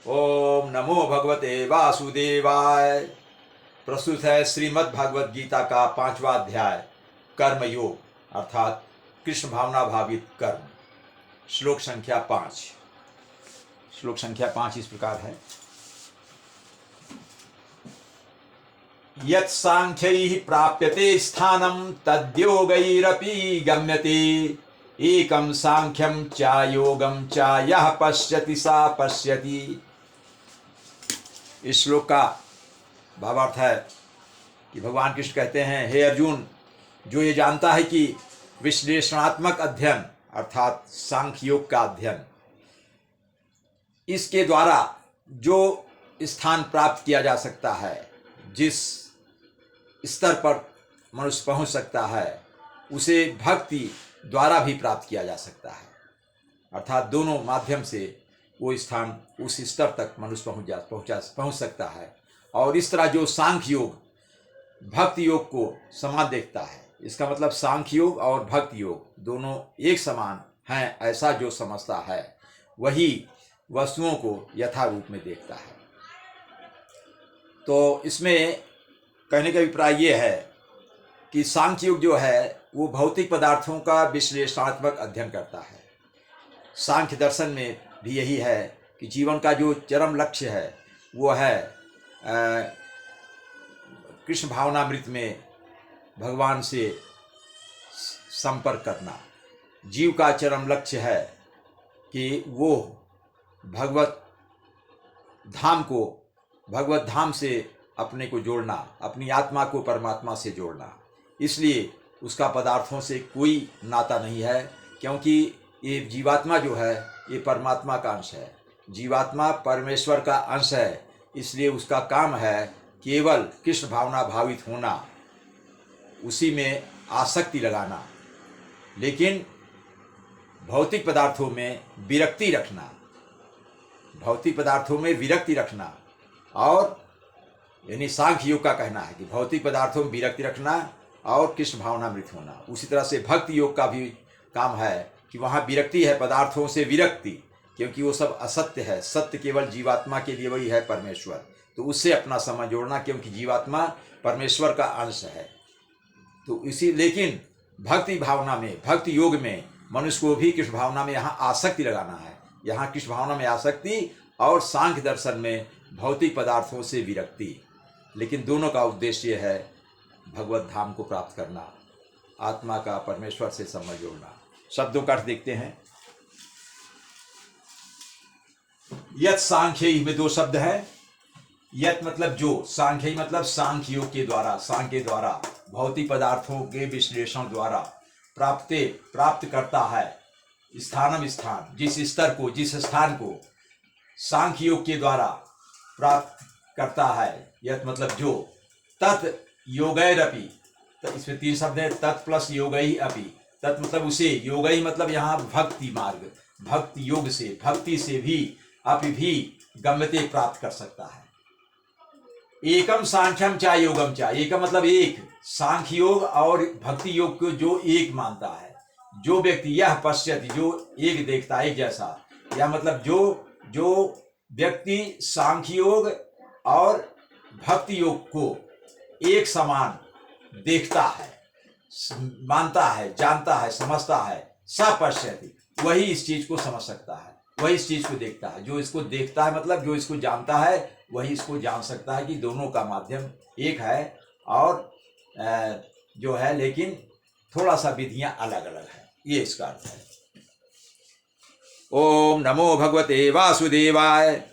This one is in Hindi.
ओम नमो भगवते वासुदेवाय। प्रस्तुत है श्रीमद् भागवत गीता का 5वां अध्याय कर्म योग अर्थात कृष्ण भावना भावित कर्म। श्लोक संख्या 5। श्लोक संख्या 5 इस प्रकार है। यत् सांख्यैः प्राप्यते स्थानं तद्योगैरपि गम्यते एकं सांख्यं च योगं च यः पश्यति सा पश्यति। इस श्लोक का भावार्थ है कि भगवान कृष्ण कहते हैं, हे अर्जुन, जो ये जानता है कि विश्लेषणात्मक अध्ययन अर्थात सांख्य योग का अध्ययन, इसके द्वारा जो स्थान प्राप्त किया जा सकता है, जिस स्तर पर मनुष्य पहुंच सकता है, उसे भक्ति द्वारा भी प्राप्त किया जा सकता है। अर्थात दोनों माध्यम से वो स्थान, उस स्तर तक मनुष्य पहुंच सकता है। और इस तरह जो सांख्य योग भक्ति योग को समान देखता है, इसका मतलब सांख्य योग और भक्ति योग दोनों एक समान हैं, ऐसा जो समझता है वही वस्तुओं को यथारूप में देखता है। तो इसमें कहने का अभिप्राय ये है कि सांख्य योग जो है वो भौतिक पदार्थों का विश्लेषणात्मक अध्ययन करता है। सांख्य दर्शन में भी यही है कि जीवन का जो चरम लक्ष्य है वो है कृष्ण भावनामृत में भगवान से संपर्क करना। जीव का चरम लक्ष्य है कि वो भगवत धाम से अपने को जोड़ना, अपनी आत्मा को परमात्मा से जोड़ना। इसलिए उसका पदार्थों से कोई नाता नहीं है, क्योंकि ये जीवात्मा जो है ये परमात्मा का अंश है, जीवात्मा परमेश्वर का अंश है। इसलिए उसका काम है केवल कृष्ण भावना भावित होना, उसी में आसक्ति लगाना, लेकिन भौतिक पदार्थों में विरक्ति रखना। और यानी सांख्य योग का कहना है कि भौतिक पदार्थों में विरक्ति रखना और कृष्ण भावनामृत होना। उसी तरह से भक्ति योग का भी काम है कि वहाँ विरक्ति है, पदार्थों से विरक्ति, क्योंकि वो सब असत्य है। सत्य केवल जीवात्मा के लिए वही है परमेश्वर, तो उससे अपना समय जोड़ना, क्योंकि जीवात्मा परमेश्वर का अंश है। तो लेकिन भक्ति भावना में, भक्ति योग में मनुष्य को भी कृष्ण भावना में यहाँ आसक्ति लगाना है। यहाँ कृष्ण भावना में आसक्ति और सांख्य दर्शन में भौतिक पदार्थों से विरक्ति। लेकिन दोनों का उद्देश्य है भगवत धाम को प्राप्त करना, आत्मा का परमेश्वर से संबंध जोड़ना। शब्दों का अर्थ देखते हैं। यत सांख्य में दो शब्द है। यत मतलब जो, सांख्य मतलब सांख्य योग के द्वारा, सांख्य द्वारा भौतिक पदार्थों के विश्लेषण द्वारा प्राप्त करता है स्थानम स्थान, जिस स्तर को, जिस स्थान को सांख्य योग के द्वारा प्राप्त करता है। यत मतलब जो, तत् योगैरपि, इसमें 3 शब्द है, तत् प्लस योगैः अपि। तत् मतलब उसे, योगैः मतलब यहाँ भक्ति मार्ग, भक्ति योग से, भक्ति से भी, अपि भी गम्यते प्राप्त कर सकता है। एकम सांख्यम च योगम च, एकम मतलब एक, सांख्य योग और भक्ति योग को जो एक मानता है, जो व्यक्ति, यह पश्यति जो एक देखता है, एक जैसा, या मतलब जो व्यक्ति सांख्य योग और भक्ति योग को एक समान देखता है, मानता है, जानता है, समझता है, स पश्यति, वही इस चीज को समझ सकता है, वही इस चीज को देखता है। जो इसको देखता है मतलब जो इसको जानता है वही इसको जान सकता है कि दोनों का माध्यम एक है और जो है, लेकिन थोड़ा सा विधियां अलग अलग है। ये इसका अर्थ है। ओम नमो भगवते वासुदेवाय।